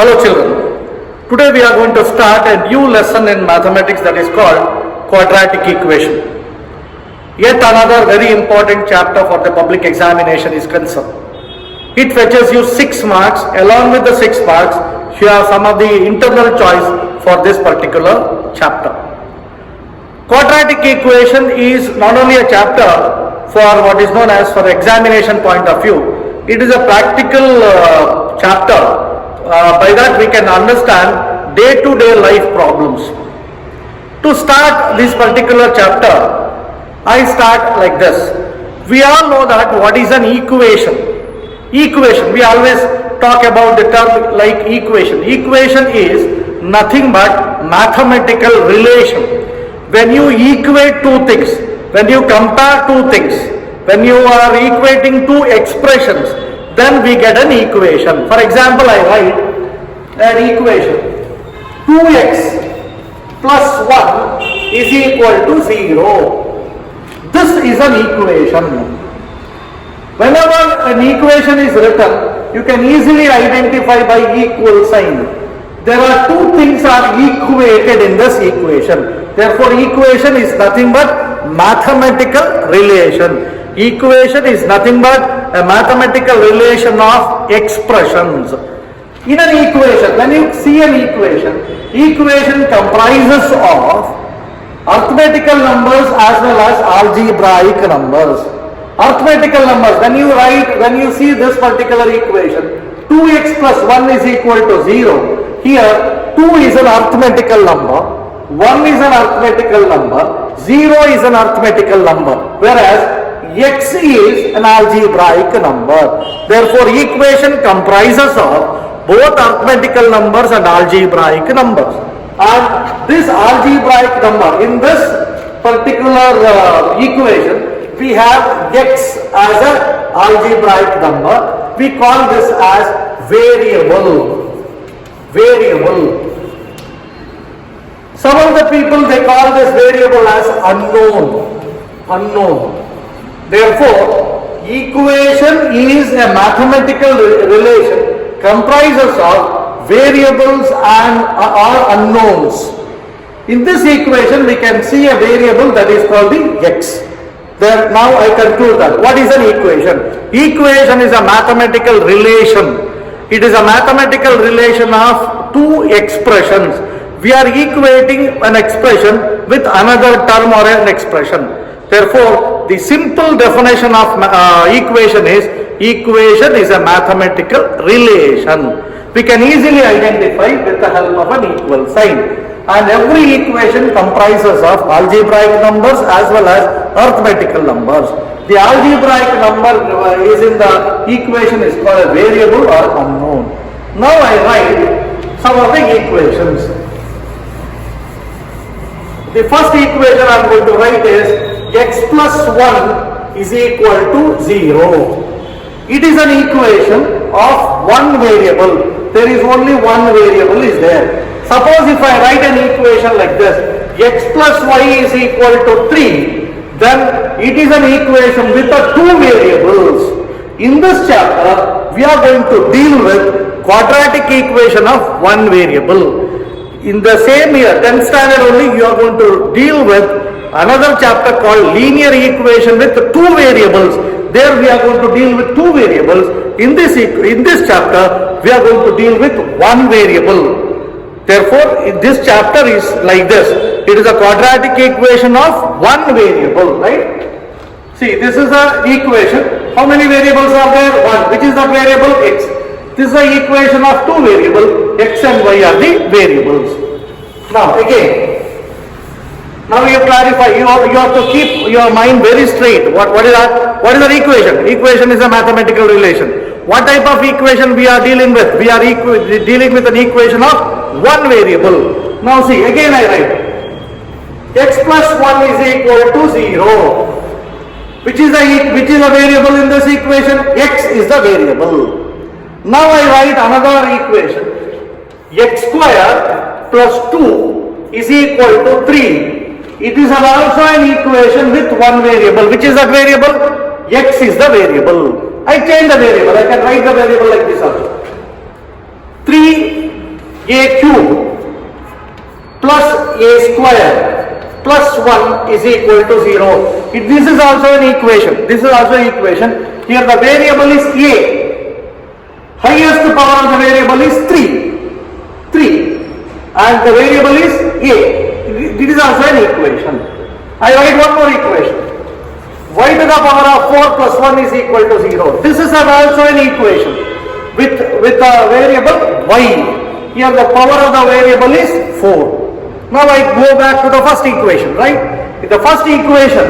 Hello children, today we are going to start a new lesson in mathematics that is called quadratic equation. Yet another very important chapter for the public examination is concerned. It fetches you 6 marks. Along with the 6 marks, you have some of the internal choice for this particular chapter. Quadratic equation is not only a chapter for what is known as for examination point of view, it is a practical chapter. By that we can understand day-to-day life problems. To start this particular chapter, I start like this. We all know that what is an equation. Equation, we always talk about the term like equation. Equation is nothing but mathematical relation. When you equate two things, when you compare two things, when you are equating two expressions, then we get an equation. For example, I write an equation. 2x plus 1 is equal to 0. This is an equation. Whenever an equation is written, you can easily identify by equal sign. There are two things are equated in this equation. Therefore, equation is nothing but mathematical relation. Equation is nothing but a mathematical relation of expressions. In an equation, when you see an equation, equation comprises of arithmetical numbers as well as algebraic numbers. Arithmetical numbers, when you see this particular equation, 2x plus 1 is equal to 0. Here, 2 is an arithmetical number, 1 is an arithmetical number, 0 is an arithmetical number, whereas x is an algebraic number. Therefore, equation comprises of both arithmetical numbers and algebraic numbers. And this algebraic number, in this particular equation, we have x as an algebraic number. We call this as variable. Variable. Some of the people, they call this variable as unknown. Therefore, equation is a mathematical relation comprises of variables and or unknowns. In this equation, we can see a variable that is called the x. There, now I conclude that. What is an equation? Equation is a mathematical relation. It is a mathematical relation of two expressions. We are equating an expression with another term or an expression. Therefore, the simple definition of equation is a mathematical relation. We can easily identify with the help of an equal sign. And every equation comprises of algebraic numbers as well as arithmetical numbers. The algebraic number is in the equation is called a variable or unknown. Now I write some of the equations. The first equation I am going to write is x plus 1 is equal to 0. It is an equation of one variable. There is only one variable is there. Suppose if I write an equation like this, x plus y is equal to 3, then it is an equation with the two variables. In this chapter, we are going to deal with quadratic equation of one variable. In the same year, 10th standard only, you are going to deal with another chapter called linear equation with two variables. There we are going to deal with two variables. In this chapter, we are going to deal with one variable. Therefore, this chapter is like this. It is a quadratic equation of one variable, right? See, this is an equation. How many variables are there? One. Which is the variable? X. This is the equation of two variables. X and y are the variables. Now, again. Now you clarify, you have to keep your mind very straight. What is that? What is an equation? Equation is a mathematical relation. What type of equation we are dealing with? We are dealing with an equation of one variable. Now see, again I write. X plus 1 is equal to 0. Which is a variable in this equation? X is the variable. Now I write another equation. X square plus 2 is equal to 3. It is also an equation with one variable. Which is that variable? X is the variable. I change the variable. I can write the variable like this also. 3 a cube plus a square plus 1 is equal to 0. This is also an equation. This is also an equation. Here the variable is a. Highest power of the variable is 3. And the variable is a. This is also an equation. I write one more equation. Y to the power of 4 plus 1 is equal to 0. This is also an equation with the variable y. Here the power of the variable is 4. Now I go back to the first equation, right? In the first equation,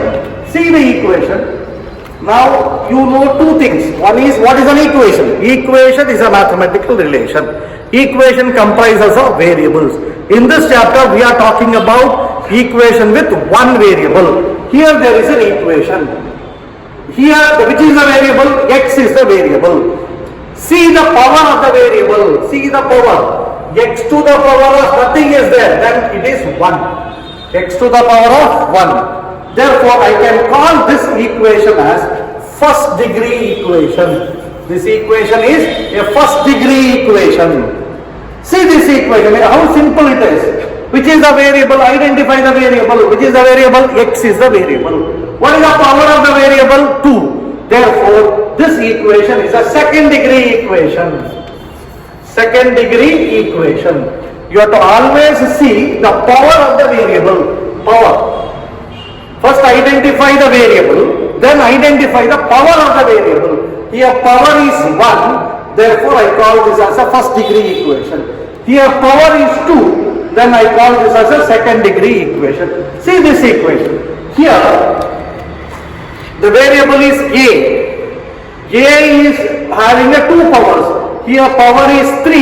see the equation. Now you know two things. One is, what is an equation? Equation is a mathematical relation. Equation comprises of variables. In this chapter we are talking about equation with one variable. Here there is an equation. Here, which is the variable? X is the variable. See the power of the variable. See the power. X to the power of nothing is there, then it is 1. X to the power of 1. Therefore, I can call this equation as first degree equation. This equation is a first degree equation. See this equation, how simple it is. Which is the variable? Identify the variable. Which is the variable? X is the variable. What is the power of the variable? 2. Therefore, this equation is a second degree equation. Second degree equation. You have to always see the power of the variable. Power. First identify the variable, then identify the power of the variable. Here power is 1, therefore I call this as a first degree equation. Here power is 2, then I call this as a second degree equation. See this equation. Here the variable is a. A is having a 2 powers. Here power is 3.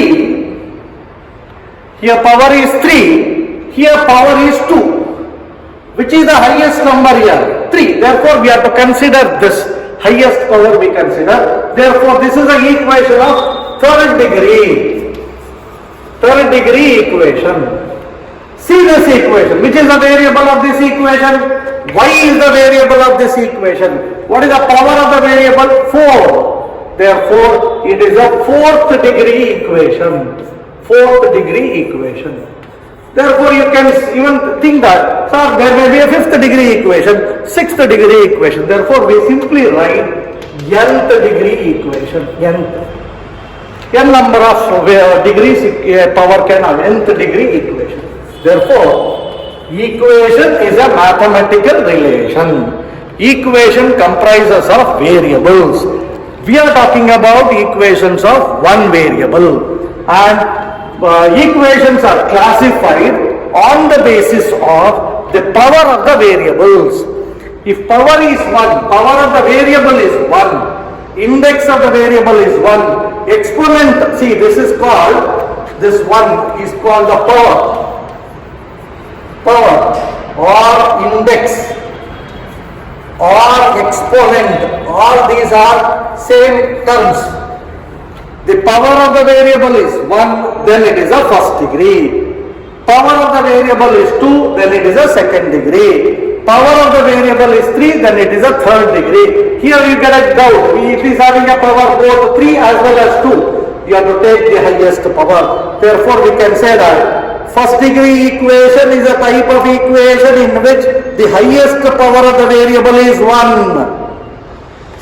Here power is 3. Here power is 2. Which is the highest number here? 3. Therefore we have to consider this highest power we consider. Therefore this is the equation of third degree. Third degree equation. See this equation. Which is the variable of this equation? Y is the variable of this equation. What is the power of the variable? 4. Therefore, it is a fourth degree equation. Fourth degree equation. Therefore, you can even think that, sir, there may be a fifth degree equation, sixth degree equation. Therefore, we simply write nth degree equation. N number of degrees power can have nth degree equation. Therefore, equation is a mathematical relation. Equation comprises of variables. We are talking about equations of one variable, and equations are classified on the basis of the power of the variables. If power is 1, power of the variable is 1, index of the variable is 1, exponent, see this is called, this one is called the power or index or exponent, all these are same terms. The power of the variable is 1, then it is a first degree. Power of the variable is 2, then it is a second degree. Power of the variable is 3, then it is a third degree. Here you get a doubt, it is having a power both 3 as well as 2. You have to take the highest power. Therefore we can say that first degree equation is a type of equation in which the highest power of the variable is 1.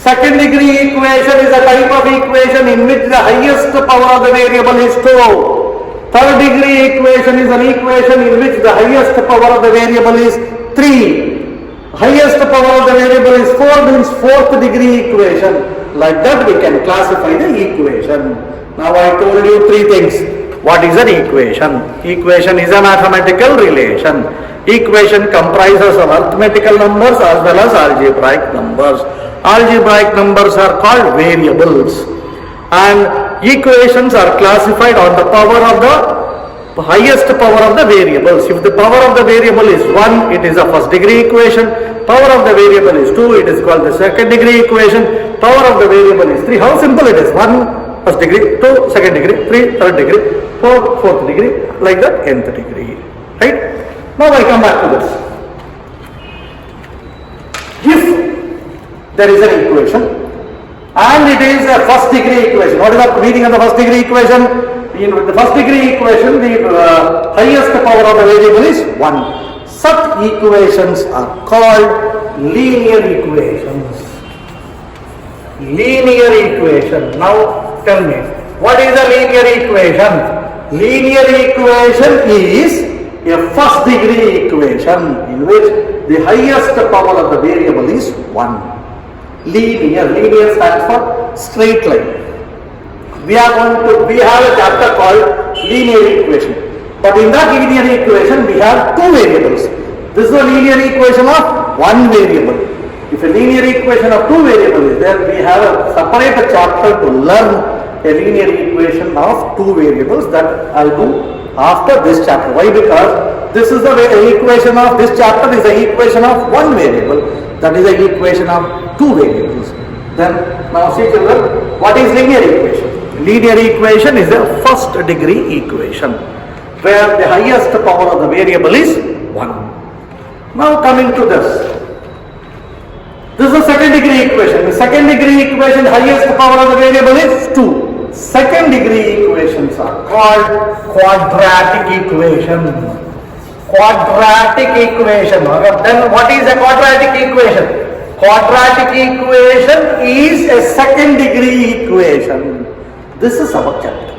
Second degree equation is a type of equation in which the highest power of the variable is 2. Third degree equation is an equation in which the highest power of the variable is 3. Highest power of the variable is 4, means fourth degree equation. Like that we can classify the equation. Now I told you 3 things. What is an equation? Equation is a mathematical relation. Equation comprises of arithmetical numbers as well as algebraic numbers. Algebraic numbers are called variables, and equations are classified on the power of the highest power of the variables. If the power of the variable is 1, it is a first degree equation. Power of the variable is 2, it is called the second degree equation. Power of the variable is 3. How simple it is? 1 first degree, 2 second degree, 3 third degree, 4 fourth degree, like that nth degree. Right? Now I come back to this. If there is an equation and it is a first degree equation, what is the meaning of the first degree equation? In the first degree equation, the highest power of the variable is 1. Such equations are called linear equations. Linear equation. Now tell me, what is a linear equation? Linear equation is a first degree equation in which the highest power of the variable is 1. Linear. Linear stands for straight line. We have a chapter called linear equation. But in that linear equation, we have two variables. This is a linear equation of one variable. If a linear equation of two variables is there, we have a separate chapter to learn a linear equation of two variables that I'll do after this chapter. Why? Because this is the equation of this chapter is the equation of one variable. That is the equation of two variables. Then now see children, what is linear equation? Linear equation is a first degree equation where the highest power of the variable is 1. Now coming to this. This is the second degree equation. The second degree equation highest power of the variable is 2. Second degree equations are called quadratic equation. Quadratic equation. Then what is a quadratic equation? Quadratic equation is a second degree equation. This is our chapter.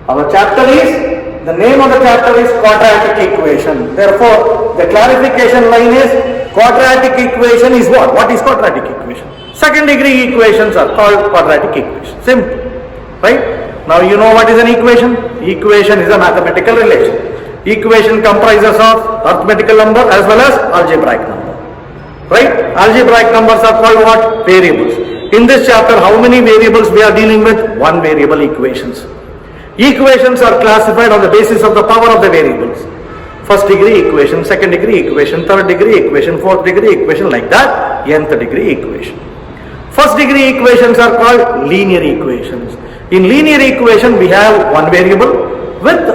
Our chapter is, the name of the chapter is quadratic equation. Therefore, the clarification line is quadratic equation is what? What is quadratic equation? Second degree equations are called quadratic equation. Simple. Right? Now you know what is an equation? Equation is a mathematical relation. Equation comprises of arithmetical number as well as algebraic number. Right? Algebraic numbers are called what? Variables. In this chapter, how many variables we are dealing with? One variable equations. Equations are classified on the basis of the power of the variables. First degree equation, second degree equation, third degree equation, fourth degree equation, like that, nth degree equation. First degree equations are called linear equations. In linear equation, we have one variable with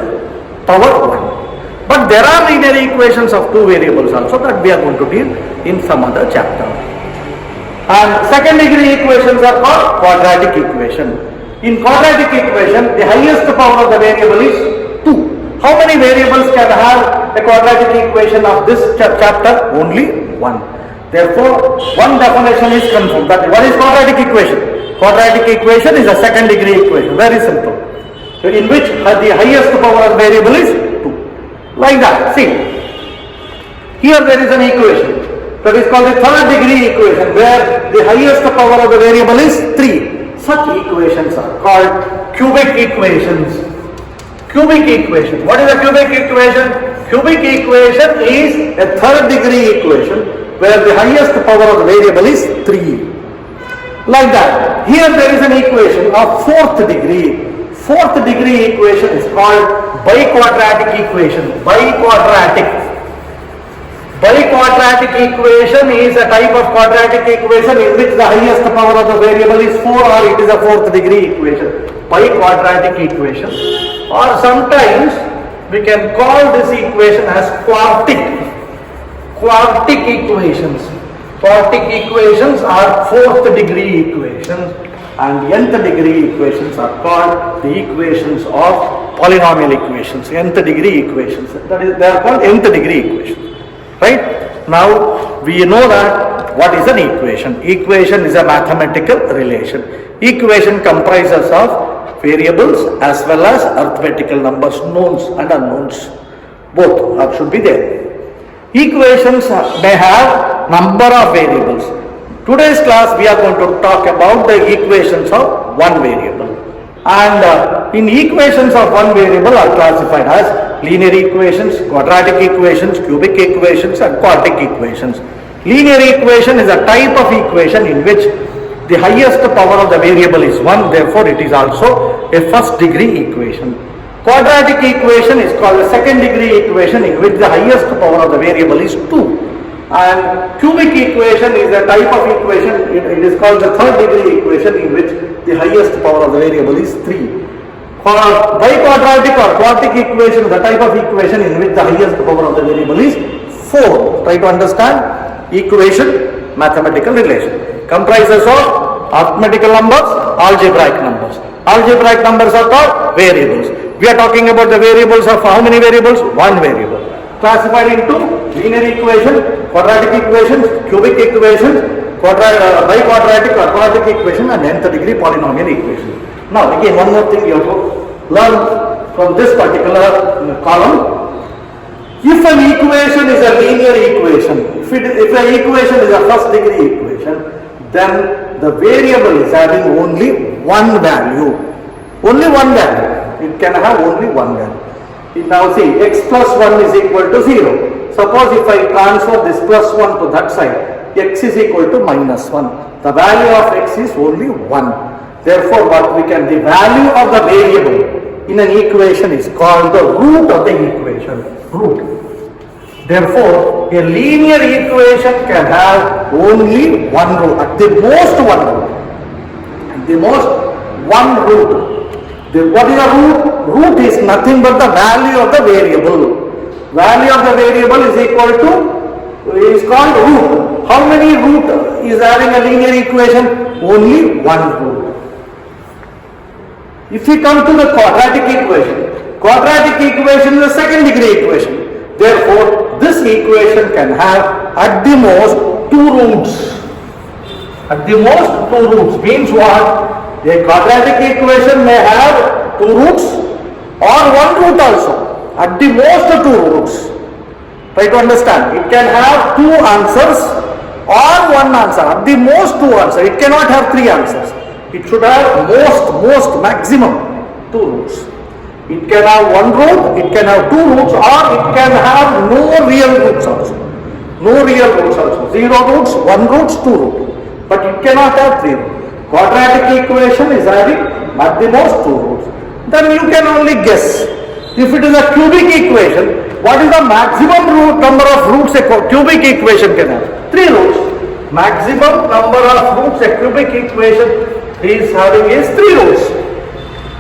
power 1. But there are linear equations of two variables also that we are going to deal in some other chapter. And second degree equations are called quadratic equation. In quadratic equation, the highest power of the variable is 2. How many variables can have a quadratic equation of this chapter? Only 1. Therefore, one definition is confirmed. That what is quadratic equation? Quadratic equation is a second degree equation. Very simple. So in which the highest power of the variable is 2. Like that. See, here there is an equation. That is called the third degree equation where the highest power of the variable is 3. Such equations are called cubic equations. Cubic equation. What is a cubic equation? Cubic equation is a third degree equation where the highest power of the variable is 3. Like that. Here there is an equation of fourth degree. Fourth degree equation is called biquadratic equation. Biquadratic. Biquadratic equation is a type of quadratic equation in which the highest power of the variable is 4 or it is a fourth degree equation. Biquadratic equation. Or sometimes we can call this equation as quartic. Quartic equations. Quartic equations are fourth degree equations and nth degree equations are called the equations of polynomial equations. Nth degree equations. That is, they are called nth degree equations. Right? Now we know that what is an equation? Equation is a mathematical relation. Equation comprises of variables as well as arithmetical numbers, knowns and unknowns. Both should be there. Equations may have number of variables. Today's class we are going to talk about the equations of one variable. And in equations of one variable are classified as linear equations, quadratic equations, cubic equations and quartic equations. Linear equation is a type of equation in which the highest power of the variable is 1, therefore it is also a first degree equation. Quadratic equation is called a second degree equation in which the highest power of the variable is 2. And cubic equation is a type of equation, it is called the third degree equation in which the highest power of the variable is 3. For biquadratic or quartic equation, the type of equation in which the highest power of the variable is 4. Try to understand equation, mathematical relation. Comprises of arithmetical numbers, algebraic numbers. Algebraic numbers are called variables. We are talking about the variables of how many variables? One variable. Classified into linear equation, quadratic equations, cubic equations, biquadratic or quadratic equation, and nth degree polynomial equation. Now again, one more thing you have to learn from this particular column. If an equation is a linear equation, if an equation is a first degree equation, then the variable is having only one value. Only one value. It can have only one value. Now see, x plus 1 is equal to 0. Suppose if I transfer this plus 1 to that side, x is equal to minus 1. The value of x is only 1. Therefore, the value of the variable in an equation is called the root of the equation. Root. Therefore, a linear equation can have only one root, at the most one root. At the most one root. What is a root? Root is nothing but the value of the variable. Value of the variable is called root. How many root is having a linear equation? Only one root. If we come to the quadratic equation is a second degree equation. Therefore, this equation can have at the most two roots. At the most two roots means what? A quadratic equation may have two roots or one root also. At the most two roots. Try to understand. It can have two answers or one answer. At the most two answers. It cannot have three answers. It should have most maximum two roots. It can have one root, it can have two roots, or it can have no real roots also. No real roots also. Zero roots, one roots, two roots. But it cannot have three roots. Quadratic equation is having at the most two roots. Then you can only guess. If it is a cubic equation, what is the maximum number of roots a cubic equation can have? Three roots. Maximum number of roots a cubic equation is having is three roots.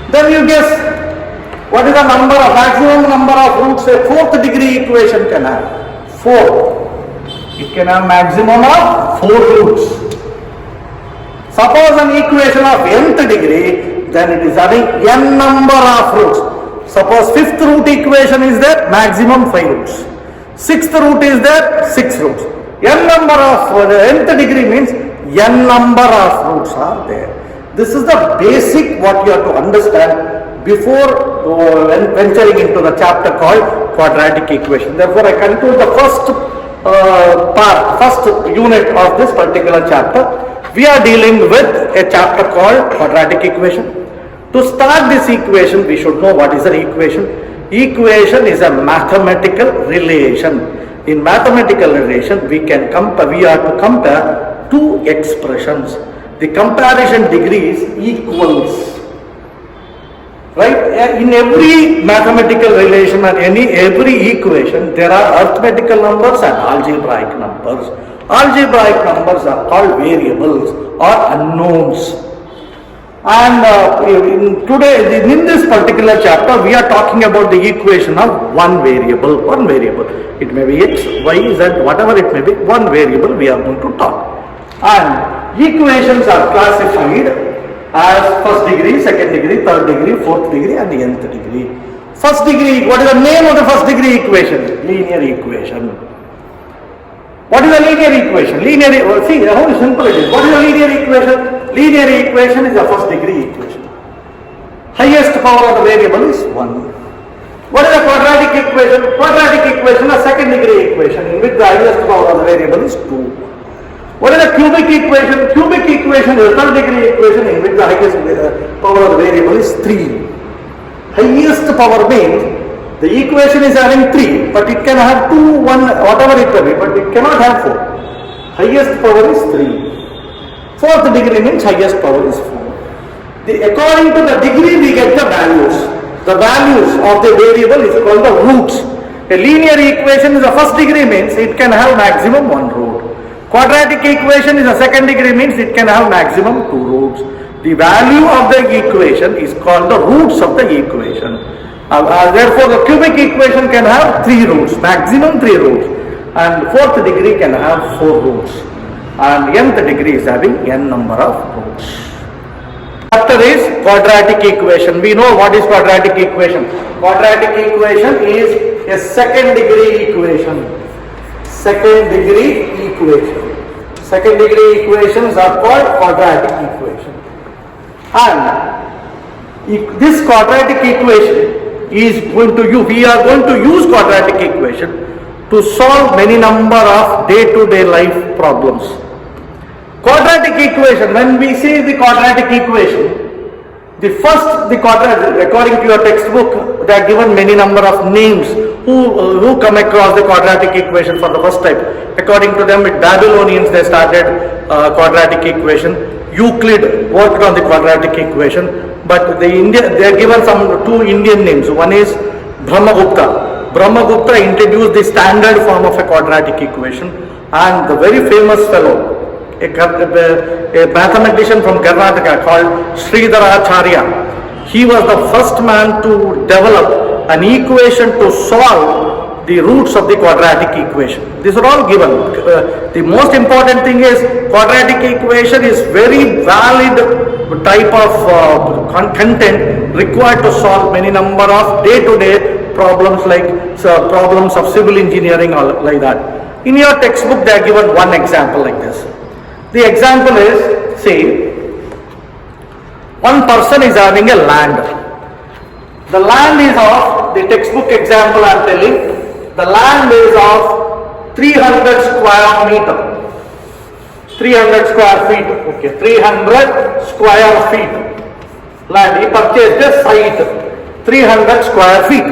Then you guess. What is the maximum number of roots a fourth degree equation can have? 4. It can have maximum of 4 roots. Suppose an equation of nth degree, then it is having n number of roots. Suppose fifth root equation is there, maximum 5 roots. Sixth root is there, 6 roots. N number of nth degree means n number of roots are there. This is the basic what you have to understand before venturing into the chapter called quadratic equation. Therefore, I conclude the first unit of this particular chapter. We are dealing with a chapter called quadratic equation. To start this equation, we should know what is an equation. Equation is a mathematical relation. In mathematical relation, we are to compare two expressions. The comparison degree is equals. Right? In every mathematical relation and every equation, there are arithmetical numbers and algebraic numbers. Algebraic numbers are called variables or unknowns. And today, in this particular chapter, we are talking about the equation of one variable. It may be x, y, z, whatever it may be, one variable we are going to talk. And equations are classified as first degree, second degree, third degree, fourth degree and the nth degree. First degree, what is the name of the first degree equation? Linear equation. What is a linear equation? See how simple it is. What is a linear equation? Linear equation is a first degree equation. Highest power of the variable is 1. What is a quadratic equation? Quadratic equation is a second degree equation in which the highest power of the variable is 2. What is a cubic equation? Cubic equation is a third degree equation in which the highest power of the variable is 3. Highest power means the equation is having 3, but it can have 2, 1, whatever it may be, but it cannot have 4. Highest power is 3. Fourth degree means highest power is 4. According to the degree we get the values. The values of the variable is called the roots. A linear equation is a first degree means it can have maximum 1 root. Quadratic equation is a second degree means it can have maximum 2 roots. The value of the equation is called the roots of the equation. Therefore, the cubic equation can have 3 roots, maximum 3 roots, and fourth degree can have 4 roots, and nth degree is having n number of roots. Chapter is quadratic equation. We know what is quadratic equation. Quadratic equation is a second degree equation. Second degree equation. Second degree equations are called quadratic equation. And this quadratic equation is going to use, we are going to use quadratic equation to solve many number of day-to-day life problems. Quadratic equation, when we say the quadratic equation, the quadratic, according to your textbook, they are given many number of names who come across the quadratic equation for the first time. According to them, with Babylonians, they started quadratic equation. Euclid worked on the quadratic equation, but they are given some two Indian names. One is Brahmagupta. Brahmagupta introduced the standard form of a quadratic equation, and the very famous fellow, a mathematician from Karnataka called Sridharacharya. He was the first man to develop an equation to solve the roots of the quadratic equation. These are all given. The most important thing is quadratic equation is very valid type of content required to solve many number of day-to-day problems like problems of civil engineering or like that. In your textbook they are given one example like this. The example is, say, one person is having a land. The land is of, the textbook example I am telling, the land is of 300 square meter. 300 square feet, okay, 300 square feet. Land, he purchased a site, 300 square feet.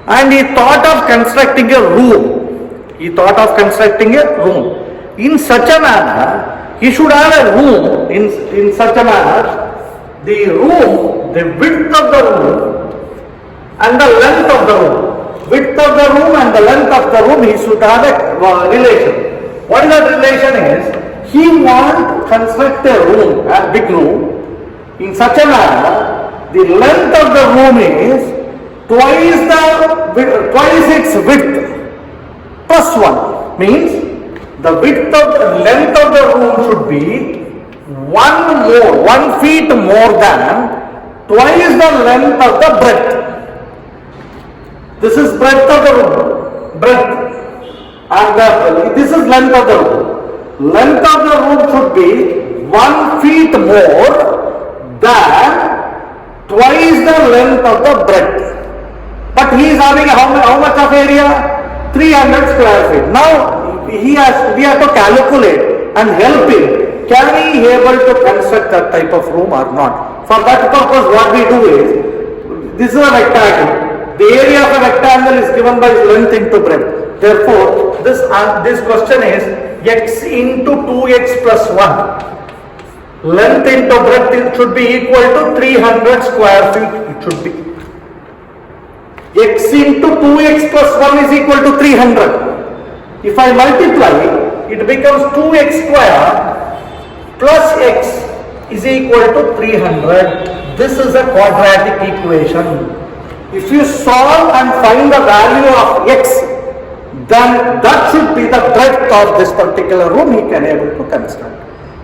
And he thought of constructing a room. He thought of constructing a room. In such a manner, he should have a room in such a manner, the room, the width of the room and the length of the room. Width of the room and the length of the room, he should have a relation. What is that relation is, he wants to construct a room, a big room, in such a manner, the length of the room is twice its width plus 1, means the width of the length of the room should be 1 feet more than twice the length of the breadth. This is breadth of the room, breadth, and this is length of the room. Length of the room should be 1 feet more than twice the length of the breadth. But he is having how much of area? 300 square feet. Now we have to calculate and help him. Can he be able to construct that type of room or not? For that purpose, what we do is, this is a rectangle. The area of a rectangle is given by length into breadth. Therefore, this question is x into 2x plus 1. Length into breadth, it should be equal to 300 square feet. It should be. X into 2x plus 1 is equal to 300. If I multiply, it becomes 2x square plus x is equal to 300. This is a quadratic equation. If you solve and find the value of x, then that should be the breadth of this particular room he can able to construct.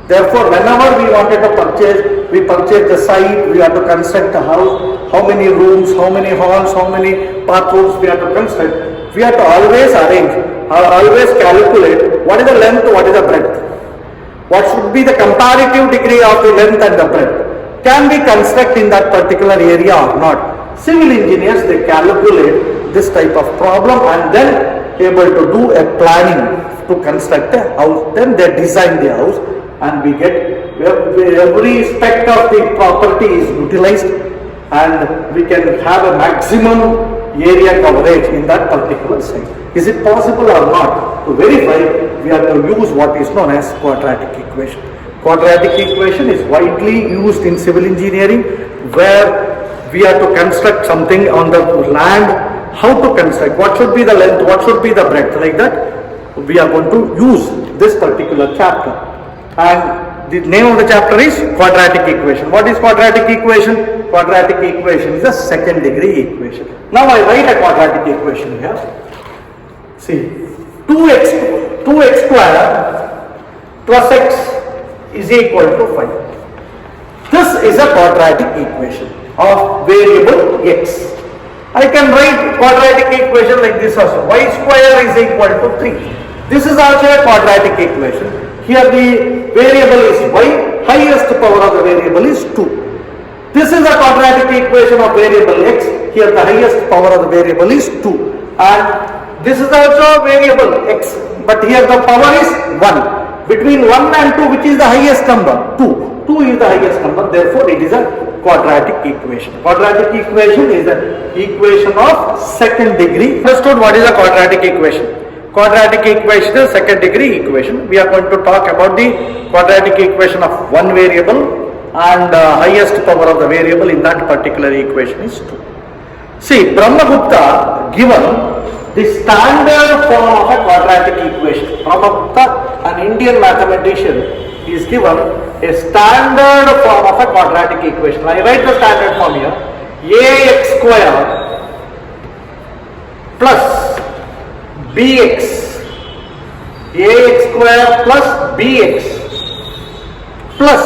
Therefore, whenever we wanted to purchase, we purchase the site, we have to construct a house, how many rooms, how many halls, how many bathrooms we have to construct. We have to always arrange, always calculate what is the length, what is the breadth. What should be the comparative degree of the length and the breadth. Can we construct in that particular area or not? Civil engineers, they calculate this type of problem and then able to do a planning to construct a house. Then they design the house and we get every aspect of the property is utilized and we can have a maximum area coverage in that particular site. Is it possible or not? To verify, we have to use what is known as quadratic equation. Quadratic equation is widely used in civil engineering where we have to construct something on the land, how to construct, what should be the length, what should be the breadth, like that. We are going to use this particular chapter. And the name of the chapter is quadratic equation. What is quadratic equation? Quadratic equation is a second degree equation. Now I write a quadratic equation here. See, 2x square plus x is equal to 5. This is a quadratic equation of variable x. I can write quadratic equation like this also. Y square is equal to 3. This is also a quadratic equation. Here the variable is y, highest power of the variable is 2. This is a quadratic equation of variable x. Here the highest power of the variable is 2. And this is also a variable x. But here the power is 1. Between 1 and 2, which is the highest number? 2. 2 is the highest number. Therefore, it is a quadratic equation. Quadratic equation is the equation of second degree. Understood what is a quadratic equation? Quadratic equation is second degree equation. We are going to talk about the quadratic equation of one variable, and highest power of the variable in that particular equation is 2. See, Brahmagupta given the standard form of a quadratic equation. Brahmagupta, an Indian mathematician, is given a standard form of a quadratic equation. I write the standard form here. Ax square plus bx, ax square plus bx plus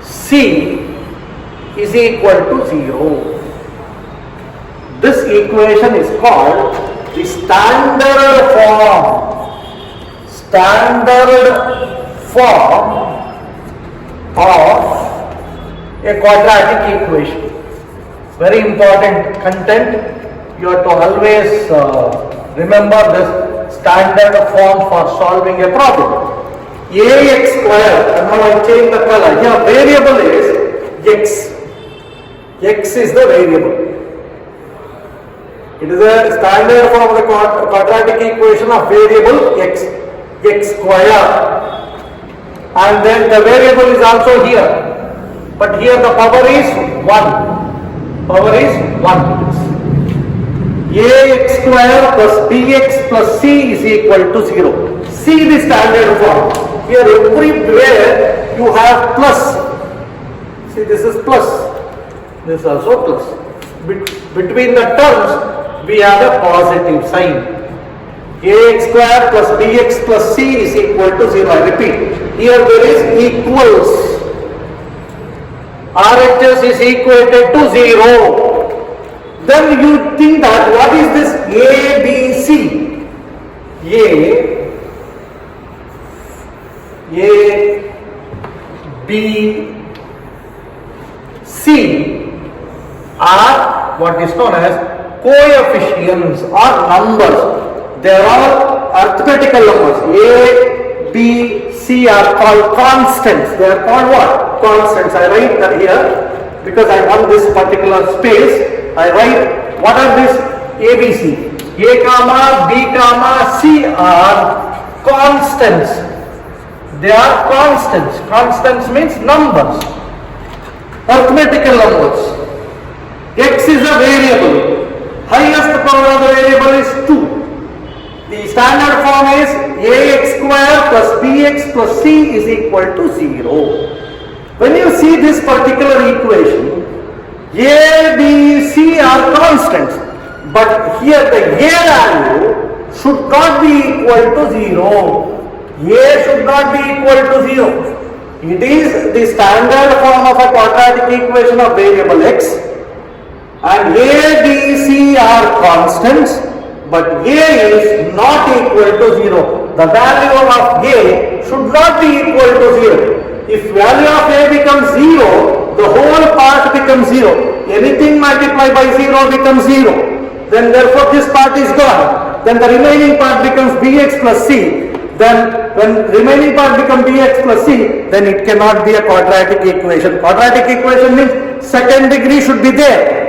c is equal to 0. This equation is called the standard form of a quadratic equation. Very important content. You have to always remember this standard form for solving a problem. Ax square, and now I change the color. Here variable is x. X is the variable. It is a standard form of the quadratic equation of variable x. X square. And then the variable is also here. But here the power is 1. Power is 1. Ax square plus bx plus c is equal to 0. See the standard form. Here everywhere you have plus. See, this is plus. This is also plus. Between the terms we have a positive sign. Ax square plus bx plus c is equal to 0. I repeat. Here there is equals. RHS is equated to 0. Then you think that what is this ABC? B, C are what is known as coefficients or numbers. They are all arithmetical numbers. A, B, C are called constants. They are called what? Constants. I write that here because I want this particular space. I write what are these ABC? A comma, B comma, C are constants. They are constants. Constants means numbers. Arithmetical numbers. X is a variable. Highest power of the variable is 2. The standard form is ax square plus bx plus c is equal to 0. When you see this particular equation, a, b, c are constants, but here the a value should not be equal to 0. A should not be equal to 0. It is the standard form of a quadratic equation of variable x, and a, b, c are constants, but a is not equal to 0. The value of a should not be equal to 0. If value of a becomes 0, the whole part becomes 0. Anything multiplied by 0 becomes 0. Then therefore this part is gone. Then the remaining part becomes bx plus c. Then when remaining part becomes bx plus c, then it cannot be a quadratic equation. Quadratic equation means second degree should be there.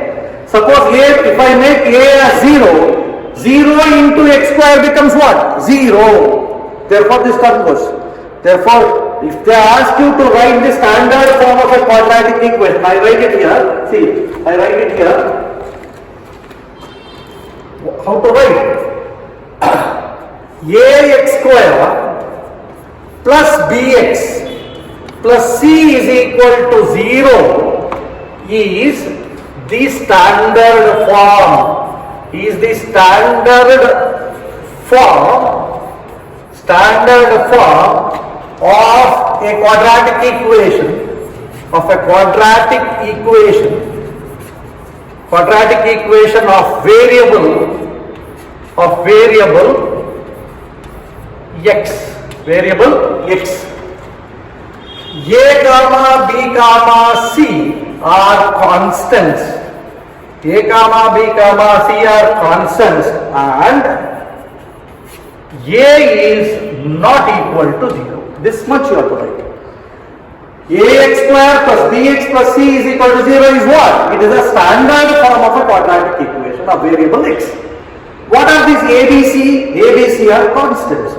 Suppose a, if I make a as 0, 0 into x square becomes what? 0. Therefore this term goes. Therefore, if they ask you to write the standard form of a quadratic equation, I write it here. See, I write it here. How to write? Ax square plus bx plus c is equal to 0 is the standard form. Is the standard form of a quadratic equation of a quadratic equation of variable x. A comma b comma c are constants. A comma b comma c are constants and a is not equal to 0. This much you have to write. Ax square plus bx plus c is equal to 0 is what? It is a standard form of a quadratic equation of variable x. What are these ABC? ABC are constants.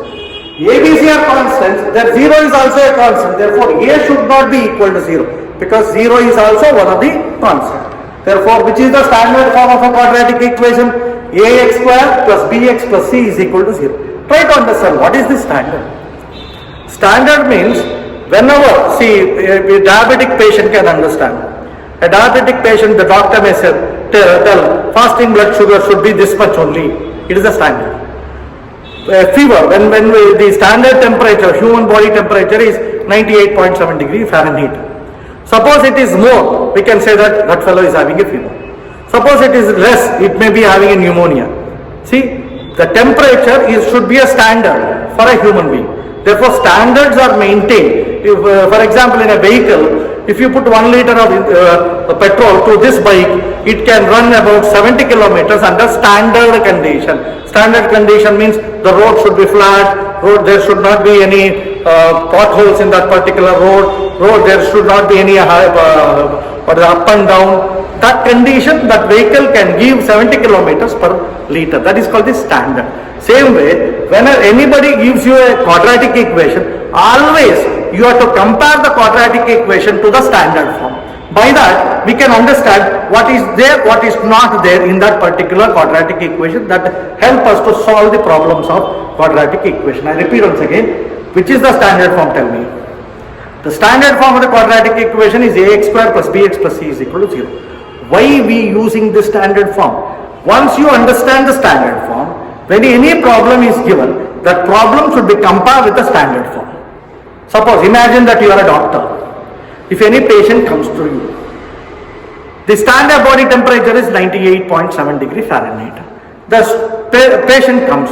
ABC are constants, that 0 is also a constant. Therefore, A should not be equal to 0 because 0 is also one of the constants. Therefore, which is the standard form of a quadratic equation? Ax square plus bx plus c is equal to 0. Try to understand what is the standard. Standard means whenever, see, a diabetic patient can understand. A diabetic patient, the doctor may say, tell fasting blood sugar should be this much only. It is a standard. Fever, when the standard temperature, human body temperature is 98.7 degree Fahrenheit. Suppose it is more, we can say that that fellow is having a fever. Suppose it is less, it may be having a pneumonia. See, the temperature should be a standard for a human being. Therefore, standards are maintained. If, for example, in a vehicle, if you put 1 liter of petrol to this bike, it can run about 70 kilometers under standard condition. Standard condition means the road should be flat, there should not be any potholes in that particular road, there should not be any up and down. That condition, that vehicle can give 70 kilometers per liter. That is called the standard. Same way, when anybody gives you a quadratic equation, always you have to compare the quadratic equation to the standard form. By that, we can understand what is there, what is not there in that particular quadratic equation that help us to solve the problems of quadratic equation. I repeat once again, which is the standard form, tell me. The standard form of the quadratic equation is ax square plus bx plus c is equal to 0. Why we using this standard form? Once you understand the standard form, when any problem is given, that problem should be compared with the standard form. Suppose, imagine that you are a doctor. If any patient comes to you, the standard body temperature is 98.7 degree Fahrenheit. The patient comes,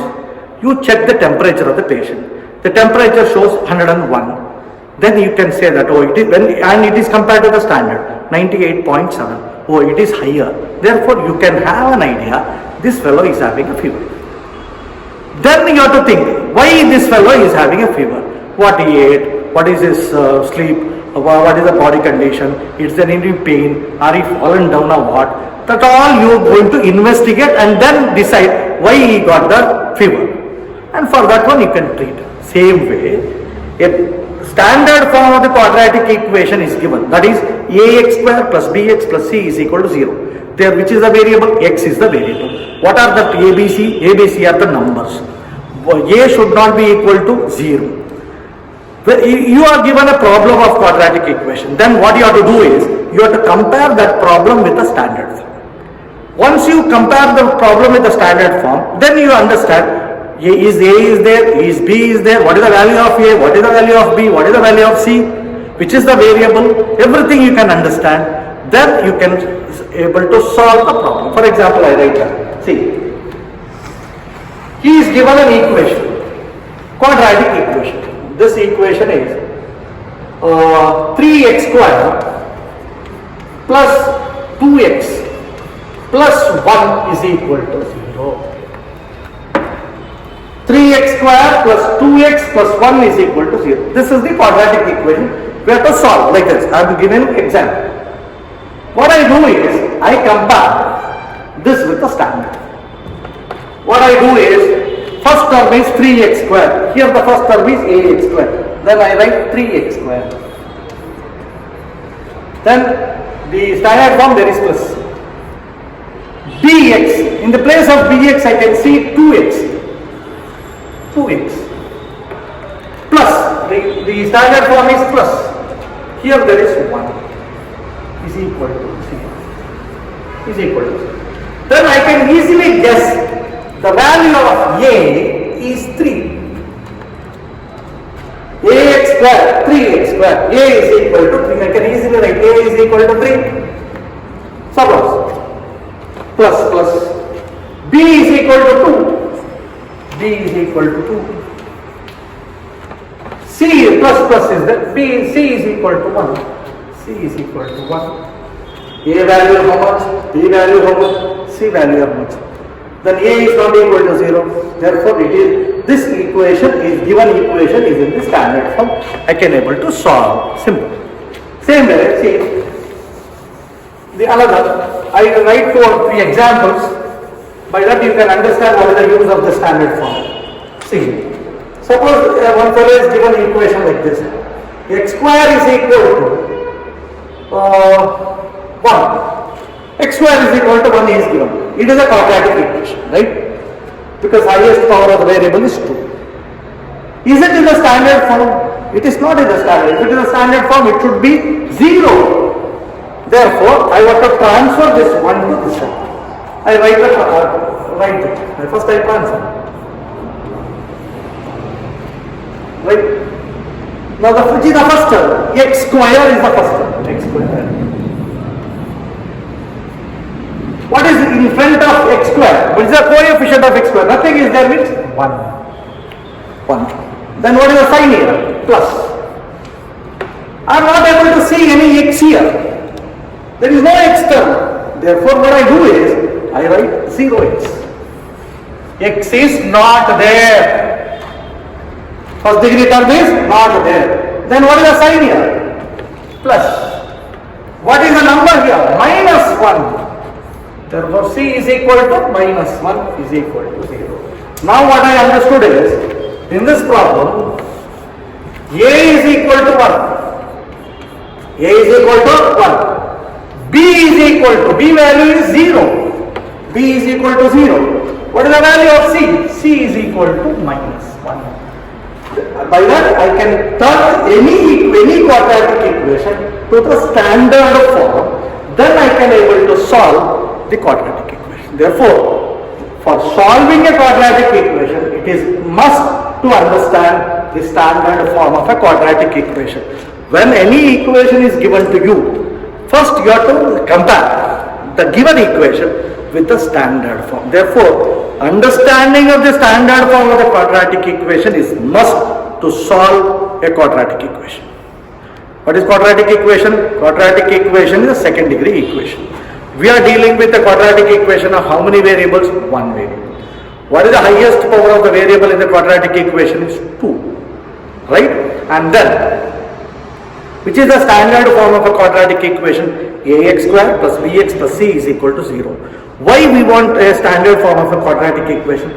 you check the temperature of the patient. The temperature shows 101. Then you can say that, oh, it is, and it is compared to the standard, 98.7. Oh, it is higher. Therefore, you can have an idea, this fellow is having a fever. Then you have to think, why this fellow is having a fever? What he ate, what is his sleep, what is the body condition, is there any pain, are he fallen down or what? That all you are going to investigate and then decide why he got the fever. And for that one you can treat. Same way, a standard form of the quadratic equation is given. That is ax square plus bx plus c is equal to 0. There, which is the variable? X is the variable. What are the ABC? ABC are the numbers. A should not be equal to 0. You are given a problem of quadratic equation. Then what you have to do is, you have to compare that problem with the standard form. Once you compare the problem with the standard form, then you understand is A is there, is B is there, what is the value of A, what is the value of B, what is the value of C, which is the variable, everything you can understand. Then you can able to solve the problem. For example, I write down, see, he is given an equation, quadratic equation. This equation is 3x square plus 2x plus 1 is equal to 0. 3x square plus 2x plus 1 is equal to 0. This is the quadratic equation. We have to solve like this. I am giving an example. What I do is, I compare this with the standard. What I do is, first term is 3x square. Here the first term is ax square. Then I write 3x square. Then the standard form there is plus. Bx. In the place of bx I can see 2x. 2x. Plus. The standard form is plus. Here there is 1. Is equal to 0. Is equal to 0. Then I can easily guess the value of A is 3. Ax square, 3x square. A is equal to 3. I can easily simply write A is equal to 3. Suppose plus B is equal to 2. B is equal to 2. C plus is that C is equal to 1. C is equal to 1. A value how much? B value how much? C value how much? Then A is not equal to 0. Therefore, this equation is given equation is in the standard form. I can able to solve. Simple. Same way, see the another. I will write 2 or 3 examples. By that you can understand what is the use of the standard form. See, suppose one fellow is given equation like this. X square is equal to 1. X square is equal to 1 is given. It is a quadratic equation, right? Because highest power of the variable is 2. Is it in the standard form? It is not in the standard. If it is a standard form, it should be 0. Therefore, I want to transfer this 1 to this one. I write it. First I transfer. Right? Now which is the first term? X square is the first term. X square. What is in front of x square? What is the coefficient of x square? Nothing is there, means 1. Then what is the sign here? Plus. I am not able to see any x here. There is no x term. Therefore, what I do is, I write 0x. X is not there. First degree term is not there. Then what is the sign here? Plus. What is the number here? Minus 1. Therefore, C is equal to minus 1 is equal to 0. Now what I understood is, in this problem, A is equal to 1. A is equal to 1. B is equal to, B value is 0. B is equal to 0. What is the value of C? C is equal to minus 1. By that I can turn any quadratic equation to the standard form. Then I can able to solve the quadratic equation. Therefore, for solving a quadratic equation, it is must to understand the standard form of a quadratic equation. When any equation is given to you, first you have to compare the given equation with the standard form. Therefore, understanding of the standard form of the quadratic equation is must to solve a quadratic equation. What is quadratic equation? Quadratic equation is a second degree equation. We are dealing with the quadratic equation of how many variables? 1 variable. What is the highest power of the variable in the quadratic equation? Is 2. Right? And then, which is the standard form of a quadratic equation? Ax square plus bx plus c is equal to 0. Why we want a standard form of a quadratic equation?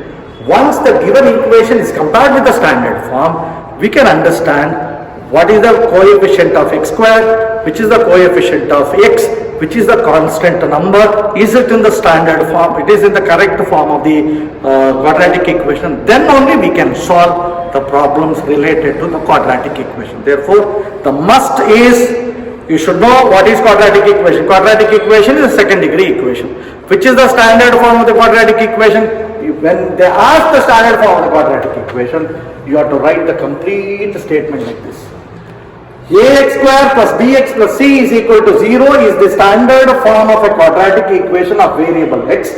Once the given equation is compared with the standard form, we can understand what is the coefficient of x square, which is the coefficient of x, which is the constant number, is it in the standard form, it is in the correct form of the quadratic equation, then only we can solve the problems related to the quadratic equation. Therefore, the must is, you should know what is quadratic equation. Quadratic equation is a second degree equation. Which is the standard form of the quadratic equation? When they ask the standard form of the quadratic equation, you have to write the complete statement like this. Ax square plus bx plus c is equal to 0 is the standard form of a quadratic equation of variable x.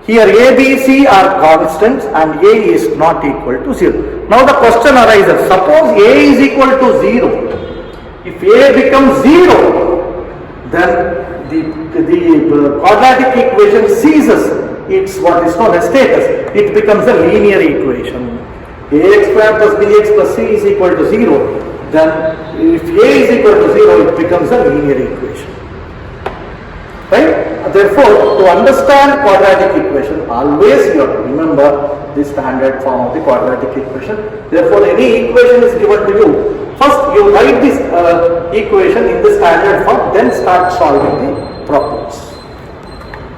Here a, b, c are constants and a is not equal to 0. Now the question arises, suppose a is equal to 0. If a becomes 0, then the quadratic equation ceases its what is known as status. It becomes a linear equation. Ax square plus bx plus c is equal to 0. Then if a is equal to 0, it becomes a linear equation. Right? Therefore, to understand quadratic equation, always you have to remember the standard form of the quadratic equation. Therefore, any equation is given to you, first you write this equation in the standard form, then start solving the problems.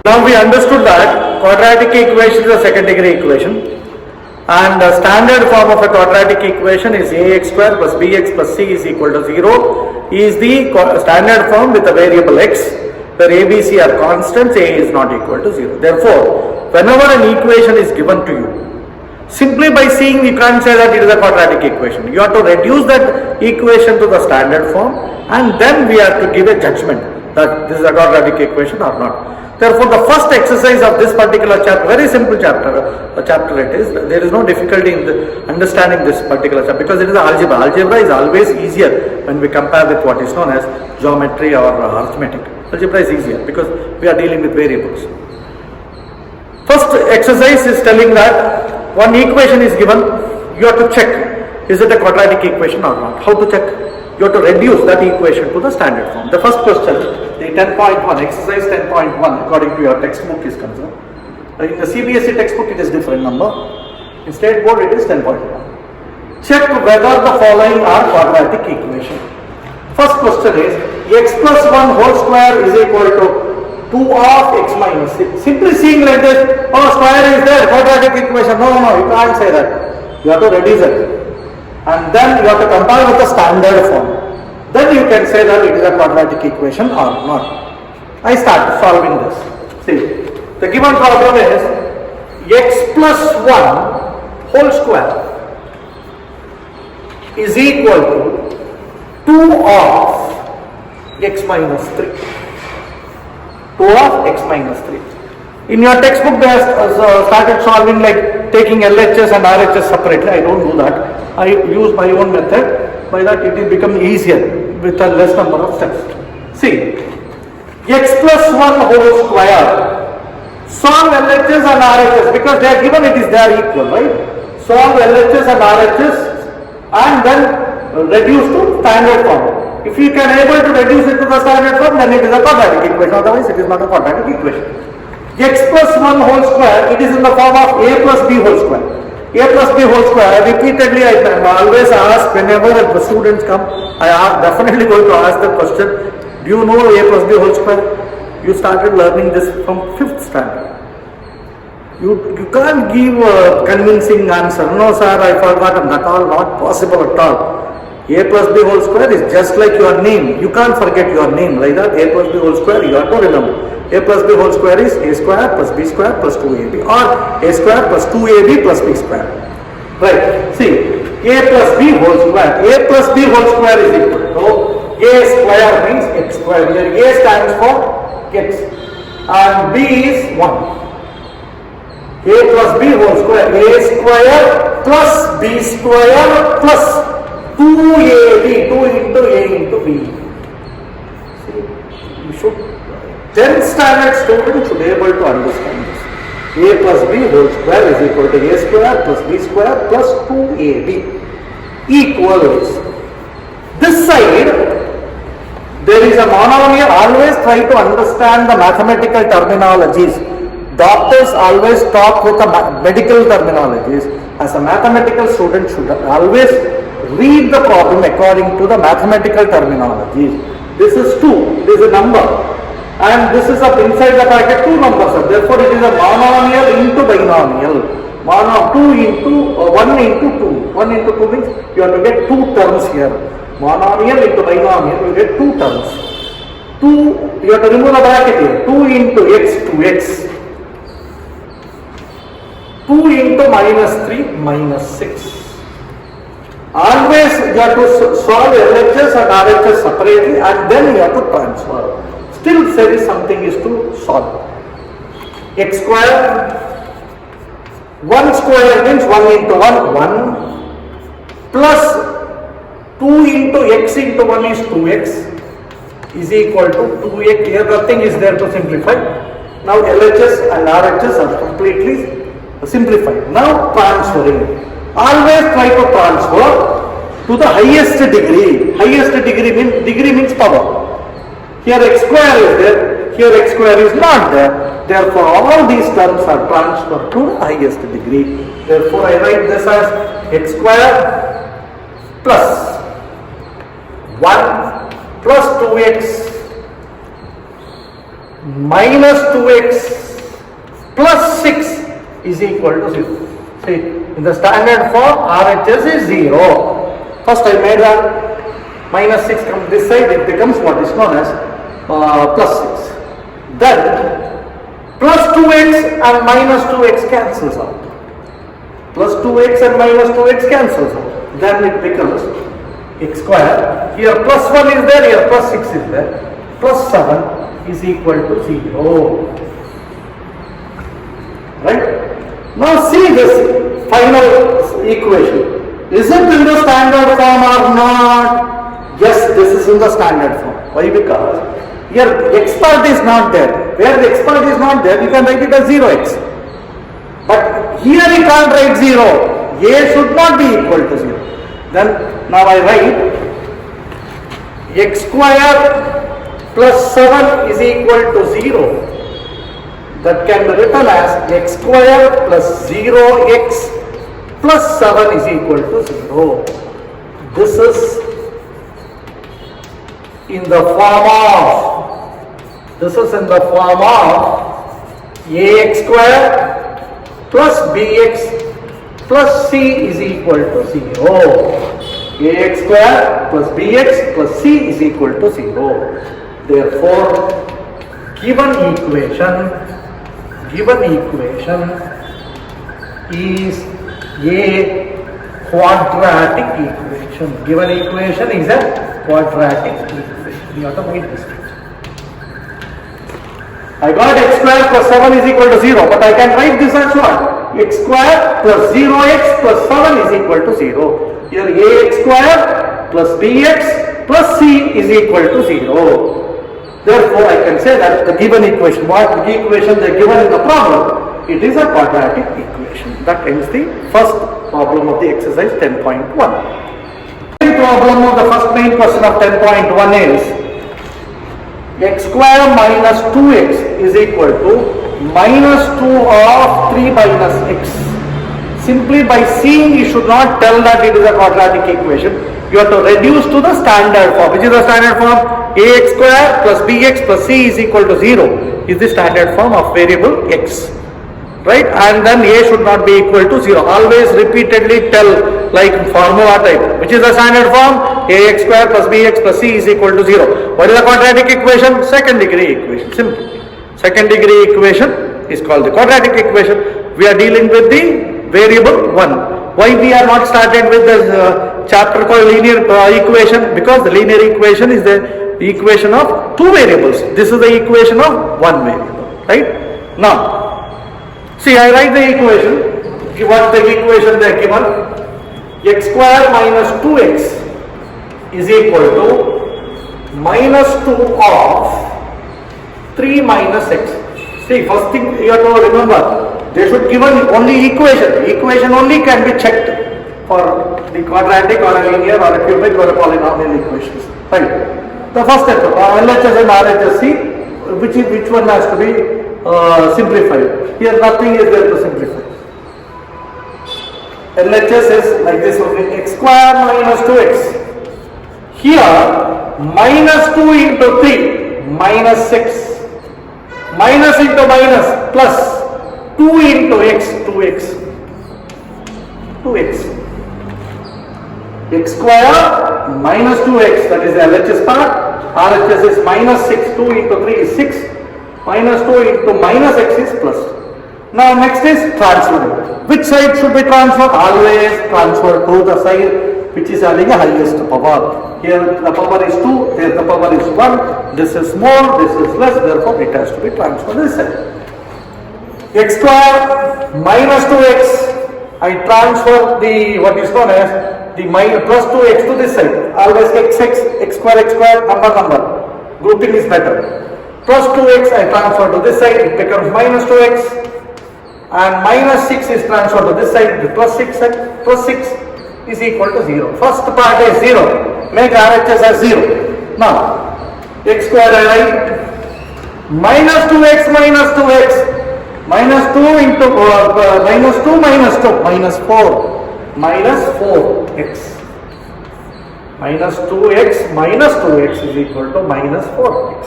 Now we understood that quadratic equation is a second degree equation. And the standard form of a quadratic equation is ax square plus bx plus c is equal to 0 is the standard form with a variable x where a, b, c are constants, a is not equal to 0. Therefore, whenever an equation is given to you, simply by seeing you can't say that it is a quadratic equation. You have to reduce that equation to the standard form, and then we have to give a judgment that this is a quadratic equation or not. Therefore, the first exercise of this particular chapter, very simple chapter it is. There is no difficulty in understanding this particular chapter because it is algebra. Algebra is always easier when we compare with what is known as geometry or arithmetic. Algebra is easier because we are dealing with variables. First exercise is telling that one equation is given, you have to check, is it a quadratic equation or not? How to check? You have to reduce that equation to the standard form. The first question, the 10.1, exercise 10.1, according to your textbook is concerned. In the CBSE textbook it is different number. In state board it is 10.1. Check whether the following are quadratic equation. First question is, x plus 1 whole square is equal to 2 of x minus 6. Simply seeing like this, oh, square is there, quadratic equation. No, you can't say that. You have to reduce it. And then you have to compare with the standard form. Then you can say that it is a quadratic equation or not. I start solving this. See, the given problem is x plus 1 whole square is equal to 2 of x minus 3. 2 of x minus 3. In your textbook they have started solving like taking LHS and RHS separately. I don't do that. I use my own method. By that it will become easier with a less number of steps. See, x plus 1 whole square. Solve LHS and RHS because they are given it is there equal, right? Solve LHS and RHS and then reduce to standard form. If you can able to reduce it to the standard form, then it is a quadratic equation. Otherwise it is not a quadratic equation. X plus 1 whole square, it is in the form of a plus b whole square. A plus b whole square, repeatedly I always ask whenever the students come, I am definitely going to ask the question, do you know a plus b whole square? You started learning this from 5th standard. You can't give a convincing answer. No sir, I forgot, at all, not possible at all. A plus b whole square is just like your name. You can't forget your name like that. A plus b whole square, you have to remember. A plus b whole square is a square plus b square plus 2ab or a square plus 2ab plus b square. Right. See, a plus b whole square. A plus b whole square is equal to a square means x square. Here a stands for x and b is 1. A plus b whole square. A square plus b square plus 2ab. 2 into a into b. See, you should. 10th standard student should be able to understand this. A plus b whole square is equal to a square plus b square plus 2ab equals, this side there is a monomial. Always try to understand the mathematical terminologies. Doctors always talk with the medical terminologies. As a mathematical student should always read the problem according to the mathematical terminologies. This is 2, this is a number. And this is up inside the bracket 2 numbers. Therefore, it is a monomial into binomial. 2 into 1 into 2. 1 into 2 means you have to get 2 terms here. Monomial into binomial, you get 2 terms. 2, you have to remove the bracket here. 2 into x, 2x. 2 into minus 3, minus 6. Always you have to solve LHS and RHS separately and then you have to transfer. Still there is something is to solve. X square, 1 square means 1 into 1, 1 plus 2 into x into 1 is 2x is equal to 2x. Here nothing is there to simplify. Now LHS and RHS are completely simplified. Now transferring. Always try to transfer to the highest degree. Highest degree means power. Here x square is there, here x square is not there. Therefore, all these terms are transferred to the highest degree. Therefore, I write this as x square plus 1 plus 2x minus 2x plus 6 is equal to 0. See, in the standard form, RHS is 0. First I made that minus 6 comes this side, it becomes what is known as plus 6. Then plus 2x and minus 2x cancels out. Plus 2x and minus 2x cancels out. Then it becomes x square. Here plus 1 is there, here plus 6 is there. Plus 7 is equal to 0. Right? Now see this final equation. Is it in the standard form or not? Yes, this is in the standard form. Why? Because here x part is not there. Where the x part is not there, you can write it as 0x. But here you can't write 0. A should not be equal to 0. Then now I write x square plus 7 is equal to 0. That can be written as x square plus 0x plus 7 is equal to 0. This is in the form of ax square plus bx plus c is equal to 0. Ax square plus bx plus c is equal to 0. Therefore, given equation is a quadratic equation. Given equation is a quadratic equation. You have to write this. I got x square plus 7 is equal to 0, but I can write this as what? X square plus 0x plus 7 is equal to 0. Here ax square plus bx plus c is equal to 0. Therefore, I can say that the given equation, what the equation they are given in the problem, it is a quadratic equation. That ends the first problem of the exercise 10.1. The problem of the first main question of 10.1 is x square minus 2x is equal to minus 2 of 3 minus x. Simply by seeing, you should not tell that it is a quadratic equation. You have to reduce to the standard form. Which is the standard form? Ax square plus bx plus c is equal to 0 is the standard form of variable x. Right? And then a should not be equal to 0. Always repeatedly tell like formula type. Which is the standard form? Ax square plus bx plus c is equal to 0. What is the quadratic equation? Second degree equation. Simple. Second degree equation is called the quadratic equation. We are dealing with the variable 1. Why we are not started with the chapter called linear equation? Because the linear equation is the equation of two variables. This is the equation of one variable. Right? Now, see, I write the equation. What the equation they are given? X square minus 2x is equal to minus 2 of 3 minus x. See, first thing you have to remember, they should given only equation. Equation only can be checked for the quadratic or a linear or a cubic or a polynomial equations. Right. The first step, LHS and RHS, which one has to be simplified. Here nothing is there to simplify. LHS is like this, okay, x square minus 2x. Here, minus 2 into 3, minus 6. Minus into minus, plus 2 into x, 2x. 2x. X square minus 2x, that is the LHS part. RHS is minus 6, 2 into 3 is 6. Minus 2 into minus x is plus. Now next is transferring. Which side should be transferred? Always transfer to the side which is having a highest power. Here the power is 2, here the power is 1. This is more, this is less, therefore it has to be transferred this side. X square minus 2x, I transfer the what is known as the minus plus 2x to this side. Always x square, number. Grouping is better. Plus 2x I transfer to this side, it becomes minus 2x. And minus 6 is transferred to this side, the plus 6 is equal to 0. First part is 0, make RHS as 0. Now, x square I write minus 2x minus 2x, minus 2 into minus 2 minus 2, minus 4, minus 4x. Minus 2x minus 2x is equal to minus 4x.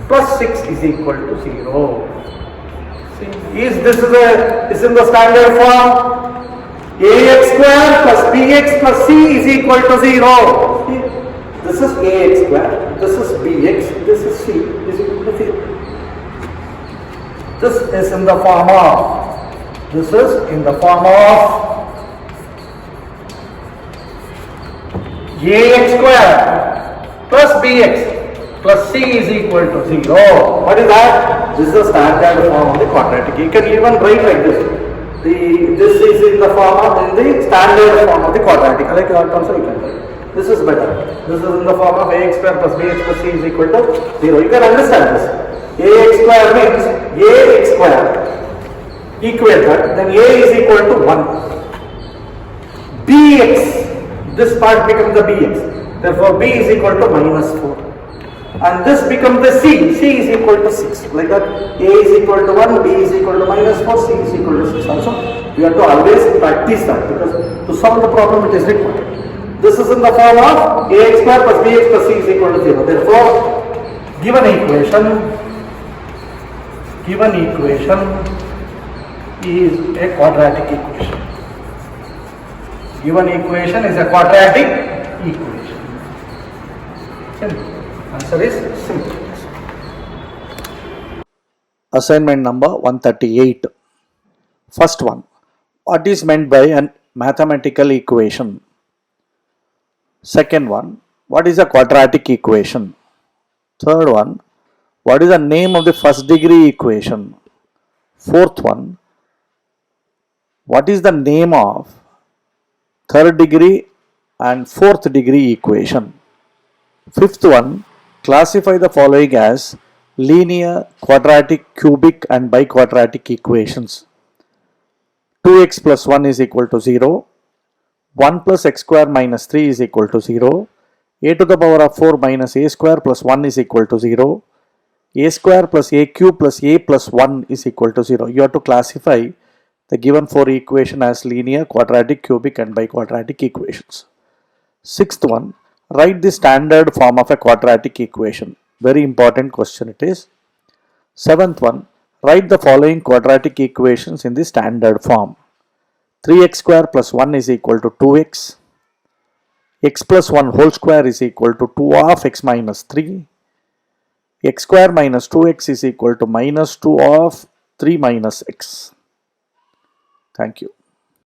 Plus 6 is equal to 0. Is in the standard form? Ax square plus bx plus c is equal to 0. This is ax square, this is bx, this is c is equal to 0. This is in the form of ax square plus bx plus c is equal to 0. What is that? This is the standard form of the quadratic. You can even write like this. This is in the standard form of the quadratic. Like also you can write. This is better. This is in the form of ax square plus bx plus c is equal to 0. You can understand this. Ax square means ax square. Equate that. Then a is equal to 1. Bx. This part becomes the bx. Therefore, b is equal to minus 4. And this becomes the c. C is equal to 6. Like that, a is equal to 1, b is equal to minus 4, c is equal to 6. Also, we have to always practice that because to solve the problem it is required. This is in the form of ax square plus bx plus c is equal to 0. Therefore, given equation is a quadratic equation. Given equation is a quadratic equation. Simple. Answer is simple. Assignment number 138. First one. What is meant by a mathematical equation? Second one. What is a quadratic equation? Third one. What is the name of the first degree equation? Fourth one. What is the name of third degree and fourth degree equation? Fifth one. Classify the following as linear, quadratic, cubic and biquadratic equations. 2x plus 1 is equal to 0. 1 plus x square minus 3 is equal to 0. A to the power of 4 minus a square plus 1 is equal to 0. A square plus a cube plus a plus 1 is equal to 0. You have to classify the given four equation as linear, quadratic, cubic and biquadratic equations. Sixth one. Write the standard form of a quadratic equation. Very important question it is. Seventh one. Write the following quadratic equations in the standard form. 3x square plus 1 is equal to 2x. X plus 1 whole square is equal to 2 of x minus 3. X square minus 2x is equal to minus 2 of 3 minus x. Thank you.